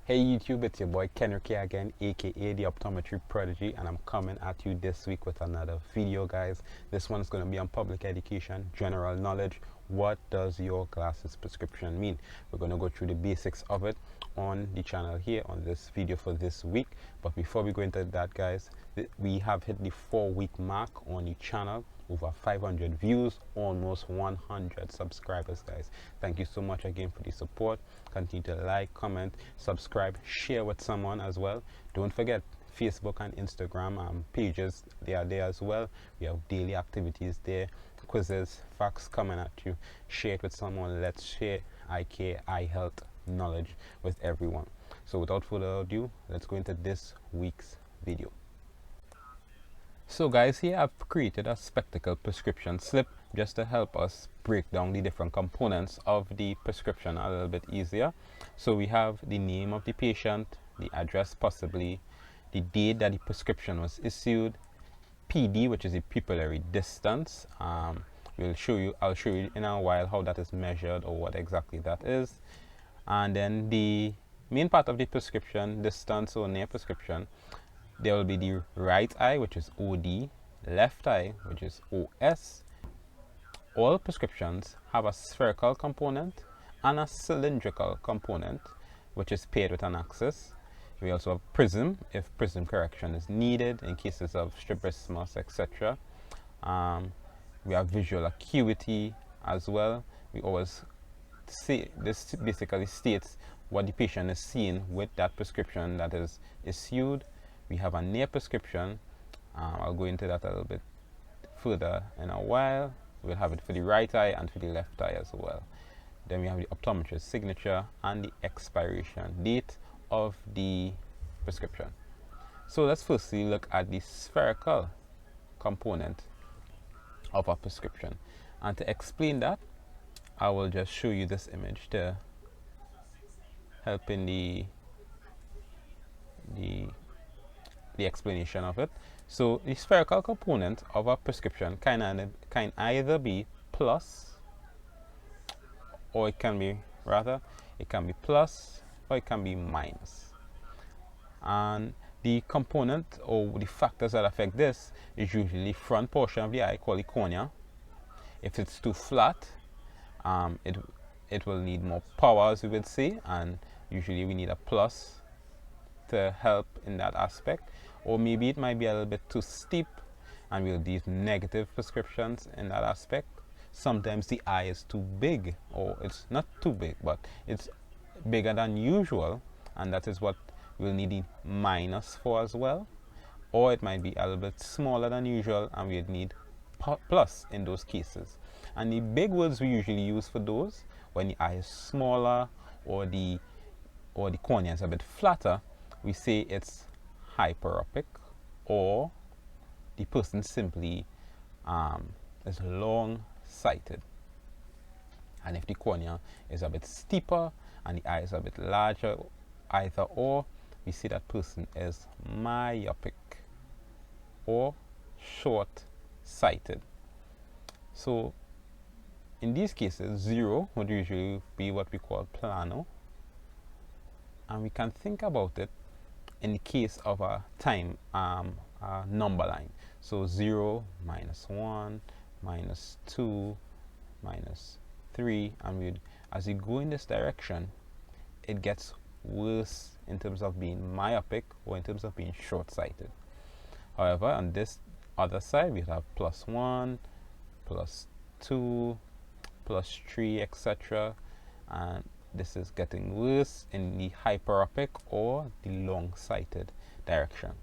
Hey YouTube, it's your boy Kenrick again, aka the Optometry Prodigy, and I'm coming at you this week with another video, guys. This one is going to be on public education, general knowledge. What does your glasses prescription mean? We're going to go through the basics of it on the channel here on this video for this week. But before we go into that, guys, we have hit the 4-week mark on the channel. Over 500 views, almost 100 subscribers, guys. Thank you so much again for the support. Continue to like, comment, subscribe, share with someone as well. Don't forget Facebook and Instagram pages, they are there as well. We have daily activities there, quizzes, facts coming at you. Share it with someone. Let's share eye care, eye health knowledge with everyone. So without further ado, let's go into this week's video. So guys, here I've created a spectacle prescription slip just to help us break down the different components of the prescription a little bit easier. So we have the name of the patient, the address possibly, the date that the prescription was issued, PD, which is the pupillary distance. I'll show you in a while how that is measured or what exactly that is. And then the main part of the prescription, distance or near prescription, there will be the right eye, which is OD, left eye, which is OS. All prescriptions have a spherical component and a cylindrical component, which is paired with an axis. We also have prism, if prism correction is needed in cases of strabismus, etc. We have visual acuity as well. We always see this basically states what the patient is seeing with that prescription that is issued. We have a near prescription. I'll go into that a little bit further in a while. We'll have it for the right eye and for the left eye as well. Then we have the optometrist's signature and the expiration date of the prescription. So let's firstly look at the spherical component of a prescription. And to explain that, I will just show you this image to help in the explanation of it. So the spherical component of a prescription can either be plus, or it can be plus, or it can be minus. And the component or the factors that affect this is usually the front portion of the eye called the cornea. If it's too flat, it will need more power, as we would say, and usually we need a plus to help in that aspect. Or maybe it might be a little bit too steep and we'll need negative prescriptions in that aspect. Sometimes the eye is too big, or it's not too big, but it's bigger than usual, and that is what we'll need the minus for as well. Or it might be a little bit smaller than usual and we'd need plus in those cases. And the big words we usually use for those, when the eye is smaller or the cornea is a bit flatter, we say it's hyperopic, or the person simply is long-sighted. And if the cornea is a bit steeper and the eye is a bit larger, either or, we say that person is myopic or short-sighted. So in these cases, 0 would usually be what we call plano, and we can think about it in the case of a time number line. So 0, -1, -2, -3, and as you go in this direction, it gets worse in terms of being myopic or in terms of being short-sighted. However, on this other side, we have +1, +2, +3, etc. And this is getting worse in the hyperopic or the long-sighted direction.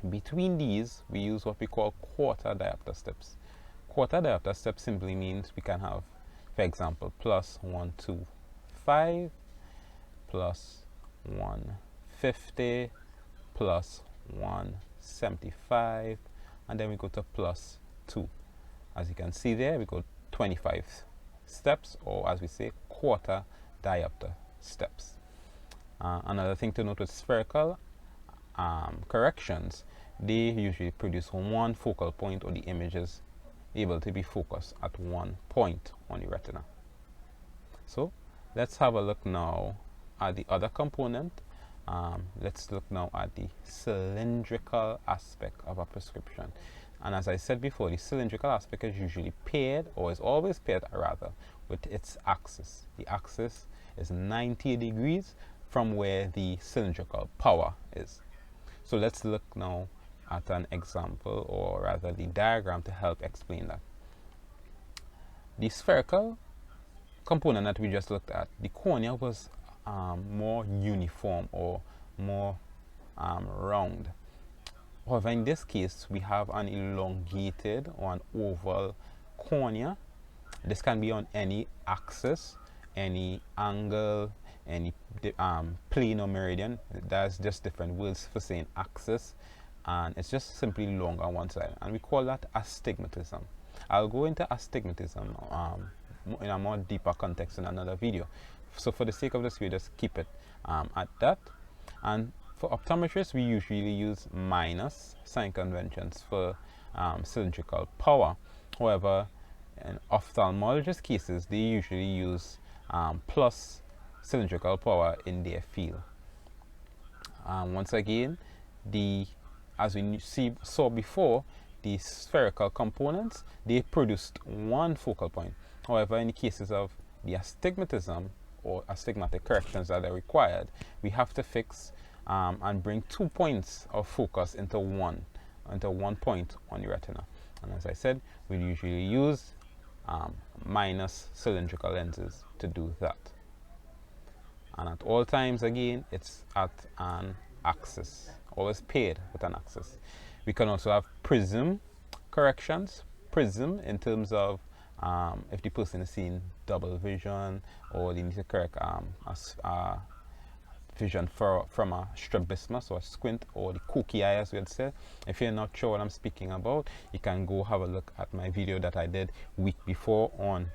Between these, we use what we call quarter diopter steps. Quarter diopter steps simply means we can have, for example, +125, +150, +175, and then we go to +2. As you can see there, we go 25 steps, or as we say, quarter diopter steps. Another thing to note with spherical corrections, they usually produce one focal point, or the image is able to be focused at one point on the retina. So let's have a look now at the other component, let's look now at the cylindrical aspect of a prescription. And as I said before, the cylindrical aspect is usually paired, or is always paired rather, with its axis. The axis is 90 degrees from where the cylindrical power is. So let's look now at an example, or rather the diagram, to help explain that. The spherical component that we just looked at, the cornea was more uniform or more round. However, in this case, we have an elongated or an oval cornea. This can be on any axis, any angle, any plane or meridian. That's just different words for saying axis, and it's just simply long on one side, and we call that astigmatism. I'll go into astigmatism in a more deeper context in another video. So for the sake of this video, just keep it at that. And for optometrists, we usually use minus sign conventions for cylindrical power. However, in ophthalmologist cases, they usually use plus cylindrical power in their field. Once again, as we saw before, the spherical components, they produced one focal point. However, in the cases of the astigmatism or astigmatic corrections that are required, we have to fix and bring 2 points of focus into one point on the retina. And as I said, we usually use minus cylindrical lenses to do that. And at all times, again, it's at an axis, always paired with an axis. We can also have prism corrections. Prism in terms of if the person is seeing double vision, or they need to correct vision from a strabismus or a squint, or the kooky eye, as we had said. If you're not sure what I'm speaking about, you can go have a look at my video that I did week before on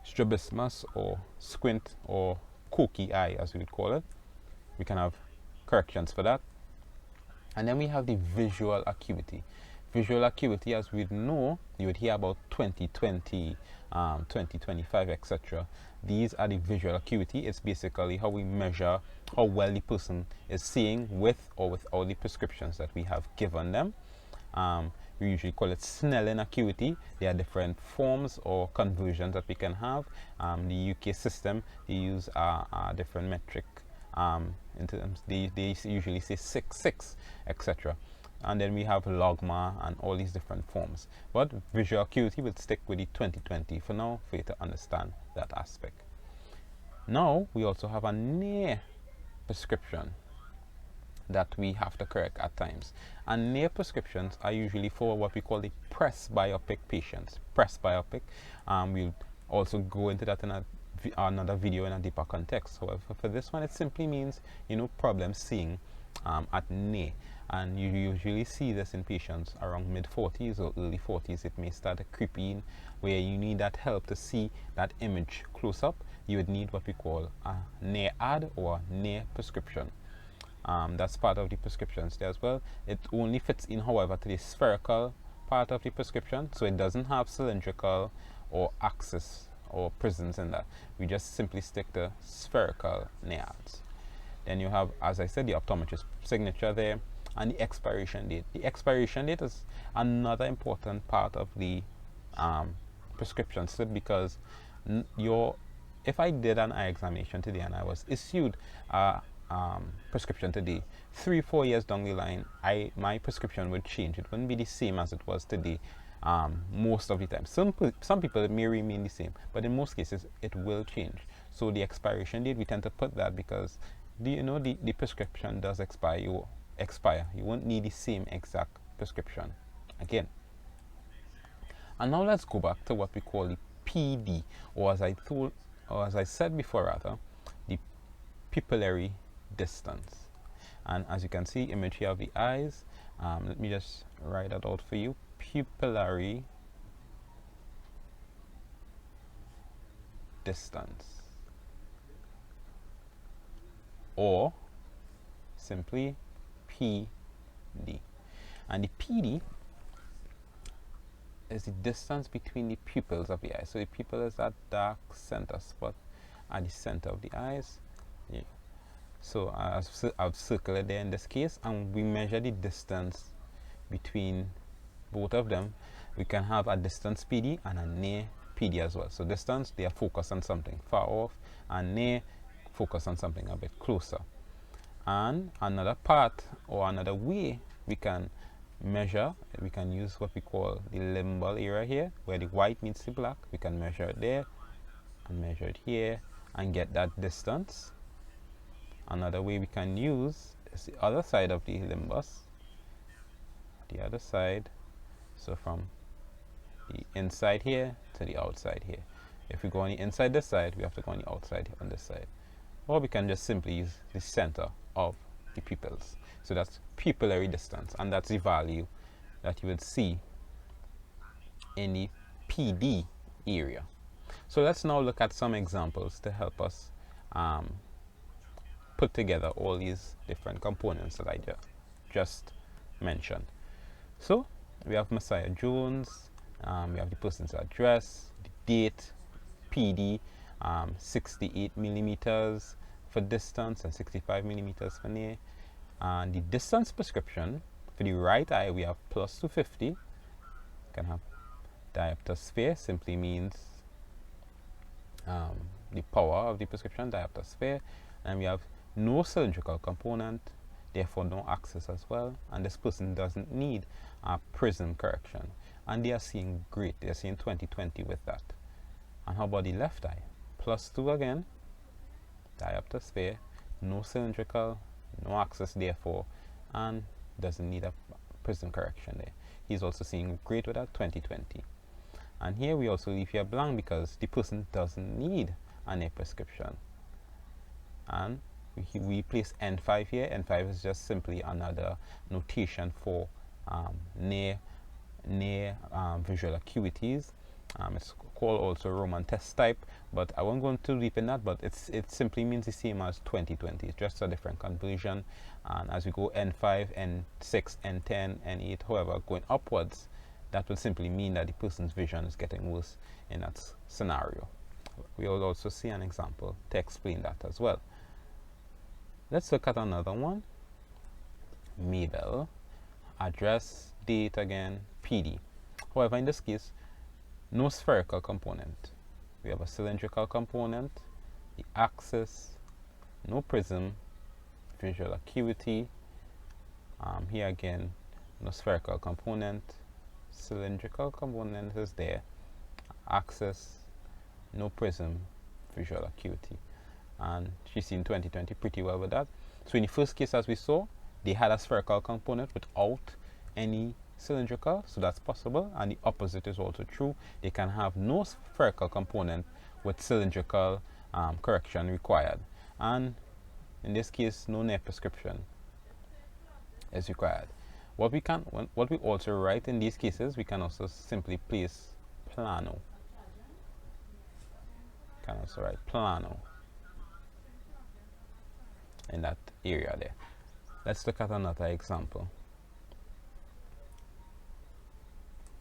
strabismus or squint or kooky eye, as we would call it. We can have corrections for that. And then we have the visual acuity. Visual acuity, as we know, you would hear about 20/20, 20/25, etc. These are the visual acuity. It's basically how we measure how well the person is seeing with or without the prescriptions that we have given them. We usually call it Snellen acuity. There are different forms or conversions that we can have. The UK system, they use a different metric. In terms, they usually say 6/6, etc. And then we have logma and all these different forms. But visual acuity will stick with the 20/20 for now, for you to understand that aspect. Now we also have a near prescription that we have to correct at times. And near prescriptions are usually for what we call the presbyopic patients. Presbyopic, we'll also go into that in another video in a deeper context. However, for this one, it simply means, problem seeing at near. And you usually see this in patients around mid-40s or early 40s. It may start to creep in where you need that help to see that image close up. You would need what we call a near ad or near prescription. That's part of the prescriptions there as well. It only fits in, however, to the spherical part of the prescription, so it doesn't have cylindrical or axis or prisms in that. We just simply stick to spherical near ads. Then you have, as I said, the optometrist signature there, and the expiration date. The expiration date is another important part of the prescription slip, because if I did an eye examination today and I was issued a prescription today, 3-4 years down the line, my prescription would change. It wouldn't be the same as it was today most of the time. Some people, it may remain the same, but in most cases it will change. So the expiration date, we tend to put that because the prescription does expire. You won't need the same exact prescription again. And now let's go back to what we call the PD, or as I said before rather, the pupillary distance. And as you can see, image here of the eyes. Let me just write that out for you. Pupillary distance, or simply PD. And the PD is the distance between the pupils of the eye. So the pupil is that dark center spot at the center of the eyes. Yeah. So I've circled it there in this case, and we measure the distance between both of them. We can have a distance PD and a near PD as well. So distance, they are focused on something far off, and near, focus on something a bit closer. And another part or another way we can measure, we can use what we call the limbal area here, where the white meets the black. We can measure it there and measure it here and get that distance. Another way we can use is the other side of the limbus, the other side. So from the inside here to the outside here. If we go on the inside this side, we have to go on the outside on this side. Or we can just simply use the center of the pupils. So that's pupillary distance, and that's the value that you would see in the PD area. So let's now look at some examples to help us put together all these different components that I just mentioned. So we have Messiah Jones, we have the person's address, the date, PD, 68 millimeters for distance and 65 millimeters for near. And the distance prescription for the right eye, we have plus 250. You can have diopter sphere, simply means the power of the prescription, diopter sphere. And we have no cylindrical component, therefore no axis as well. And this person doesn't need a prism correction. And they are seeing great, they are seeing 20/20 with that. And how about the left eye? Plus 2 again, diopter sphere, no cylindrical, no axis therefore, and doesn't need a prism correction there. He's also seeing great with that 20/20. And here we also leave here blank because the person doesn't need an near prescription. And we place N5 here. N5 is just simply another notation for near visual acuities. It's called also Roman test type, but I won't go too deep in that, but it simply means the same as 20/20. It's just a different conversion. And as we go N5, N6, N10, N8, however, going upwards, that will simply mean that the person's vision is getting worse in that scenario. We will also see an example to explain that as well. Let's look at another one. Mabel, address, date again, PD. However, in this case, no spherical component. We have a cylindrical component, the axis, no prism, visual acuity. Here again, no spherical component, cylindrical component is there, axis, no prism, visual acuity. And she's seen 20/20 pretty well with that. So in the first case, as we saw, they had a spherical component without any cylindrical, so that's possible. And the opposite is also true. They can have no spherical component with cylindrical correction required. And in this case, no near prescription is required. What we also write in these cases, we can also simply place plano. Can also write plano in that area there. Let's look at another example.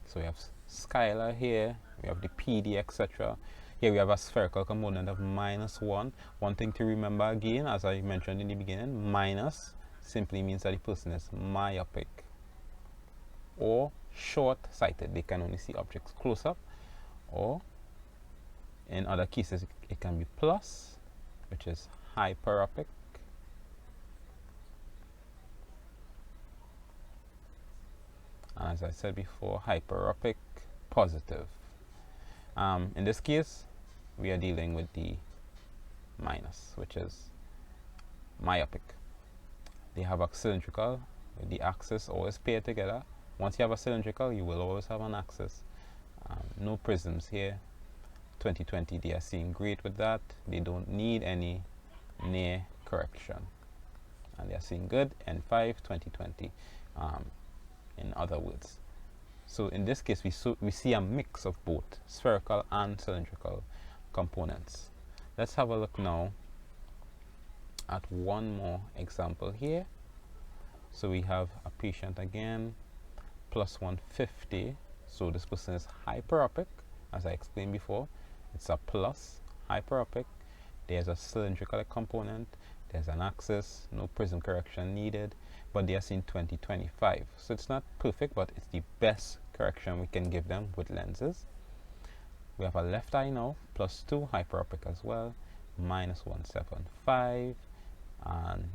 So we have scalar here, we have the PD, etc. Here we have a spherical component of -1. One thing to remember again, as I mentioned in the beginning, minus simply means that the person is myopic or short-sighted. They can only see objects close up, or in other cases it can be plus, which is hyperopic. And as I said before, hyperopic, positive. In this case, we are dealing with the minus, which is myopic. They have a cylindrical with the axis always paired together. Once you have a cylindrical, you will always have an axis. No prisms here. 20/20, they are seeing great with that. They don't need any near correction. And they are seeing good. N5, 20/20. In other words. So in this case, we see a mix of both spherical and cylindrical components. Let's have a look now at one more example here. So we have a patient again, plus 150. So this person is hyperopic, as I explained before. It's a plus, hyperopic. There's a cylindrical component. There's an axis, no prism correction needed, but they are seeing 20/25. So it's not perfect, but it's the best correction we can give them with lenses. We have a left eye now, +2, hyperopic as well, -175 and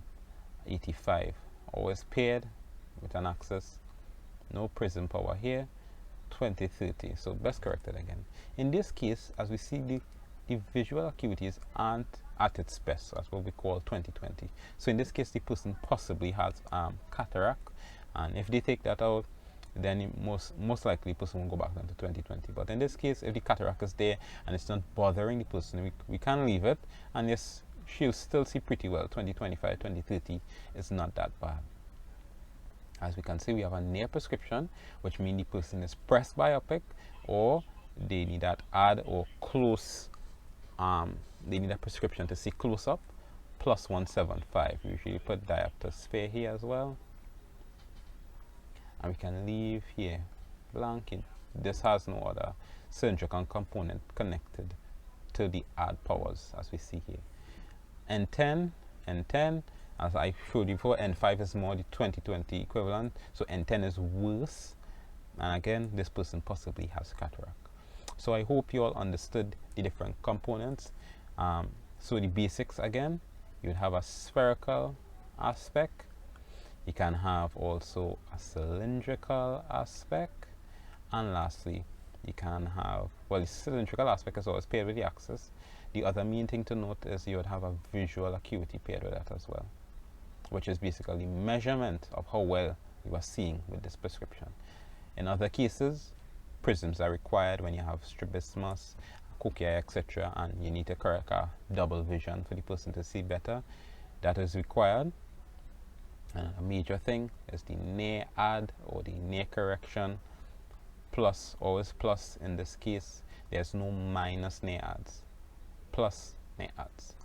85. Always paired with an axis, no prism power here, 20/30. So best corrected again. In this case, as we see, the visual acuities aren't at its best. That's what we call 20/20. So in this case, the person possibly has cataract, and if they take that out, then most likely the person will go back down to 20/20. But in this case, if the cataract is there and it's not bothering the person, we can leave it, and yes, she'll still see pretty well. 20/25, 20/30 is not that bad. As we can see, we have a near prescription, which means the person is pressed biopic, or they need that add or close. They need a prescription to see close up, +175. We usually put diopter sphere here as well, and we can leave here blank. This has no other cylindrical component connected to the add powers, as we see here. N10, as I showed you before, N5 is more the 20/20 equivalent, so N10 is worse, and again, this person possibly has cataract. So I hope you all understood the different components. So the basics again, you would have a spherical aspect, you can have also a cylindrical aspect, and lastly you can have, well, the cylindrical aspect is always paired with the axis. The other main thing to note is you would have a visual acuity paired with that as well, which is basically measurement of how well you are seeing with this prescription. In other cases, prisms are required when you have strabismus, cocci, etc., and you need to correct a double vision for the person to see better. That is required. And a major thing is the near add or the near correction, plus, always plus in this case. There's no minus near adds, plus near adds.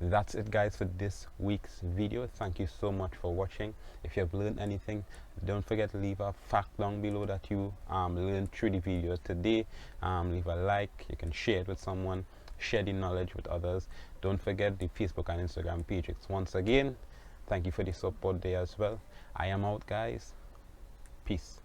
That's it, guys, for this week's video. Thank you so much for watching. If you have learned anything, don't forget to leave a fact down below that you learned through the video today. Leave a like, you can share it with someone, share the knowledge with others. Don't forget the Facebook and Instagram pages. Once again, thank you for the support there as well. I am out, guys. Peace.